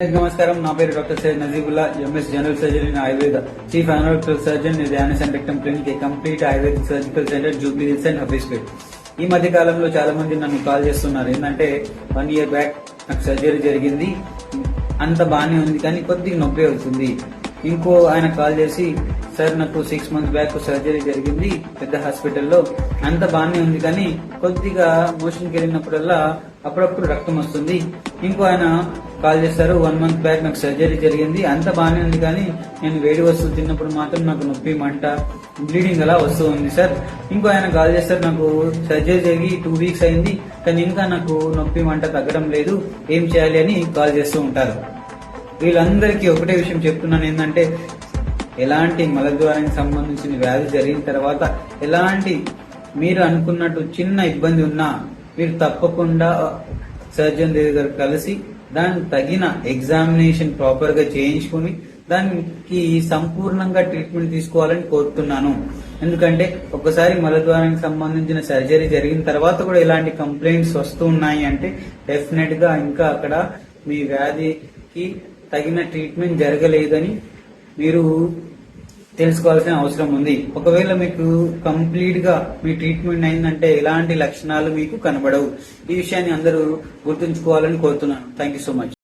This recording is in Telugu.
నమస్కారం, నా పేరు doctor Syed Najeebullah, MS general surgery in Ayurveda, chief analytical surgeon Dhyanas and rectum clinic, a complete Ayurvedic surgical centre, Jubilee Hills and Hafeezpet. ఈ మధ్య కాలంలో చాలా మంది నన్ను కాల్ చేస్తున్నారు. ఏంటంటే 1 year బ్యాక్ నాకు సర్జరీ జరిగింది, అంత బాగానే ఉంది కానీ కొద్దిగా నొప్పి అవుతుంది. ఇంకో ఆయన కాల్ చేసి, సార్ నాకు 6 months బ్యాక్ సర్జరీ జరిగింది పెద్ద హాస్పిటల్లో, అంత బాగానే ఉంది కానీ కొద్దిగా మోషన్కి వెళ్ళినప్పుడల్లా అప్పుడప్పుడు రక్తం వస్తుంది. ఇంకో ఆయన కాల్ చేస్తారు, 1 month బ్యాక్ నాకు సర్జరీ జరిగింది, అంత బాగానే ఉంది కానీ నేను వేడి వస్తువులు తిన్నప్పుడు మాత్రం నాకు నొప్పి, మంట, బ్లీడింగ్ అలా వస్తూ ఉంది సార్. ఇంకో ఆయన కాల్ చేస్తారు, నాకు సర్జరీ జరిగి 2 weeks అయింది కానీ ఇంకా నాకు నొప్పి, మంట తగ్గడం లేదు, ఏం చేయాలి అని కాల్ చేస్తూ ఉంటారు. వీళ్ళందరికీ ఒకటే విషయం చెప్తున్నాను, ఏంటంటే ఎలాంటి మలద్వారానికి సంబంధించిన వ్యాధి జరిగిన తర్వాత ఎలాంటి మీరు అనుకున్నట్టు చిన్న ఇబ్బంది ఉన్నా మీరు తప్పకుండా సర్జన్ దగ్గర కలిసి దానికి తగిన ఎగ్జామినేషన్ ప్రాపర్ గా చేయించుకుని దానికి సంపూర్ణంగా ట్రీట్మెంట్ తీసుకోవాలని కోరుతున్నాను. ఎందుకంటే ఒకసారి మలద్వారానికి సంబంధించిన సర్జరీ జరిగిన తర్వాత కూడా ఇలాంటి కంప్లైంట్స్ వస్తూ ఉన్నాయి అంటే డెఫినెట్ గా ఇంకా అక్కడ మీ వ్యాధికి తగిన ట్రీట్మెంట్ జరగలేదని మీరు తెలుసుకోవాల్సిన అవసరం ఉంది. ఒకవేళ మీకు కంప్లీట్ గా మీ ట్రీట్మెంట్ అయిందంటే ఎలాంటి లక్షణాలు మీకు కనబడవు. ఈ విషయాన్ని అందరూ గుర్తుంచుకోవాలని కోరుతున్నాను. Thank you so much.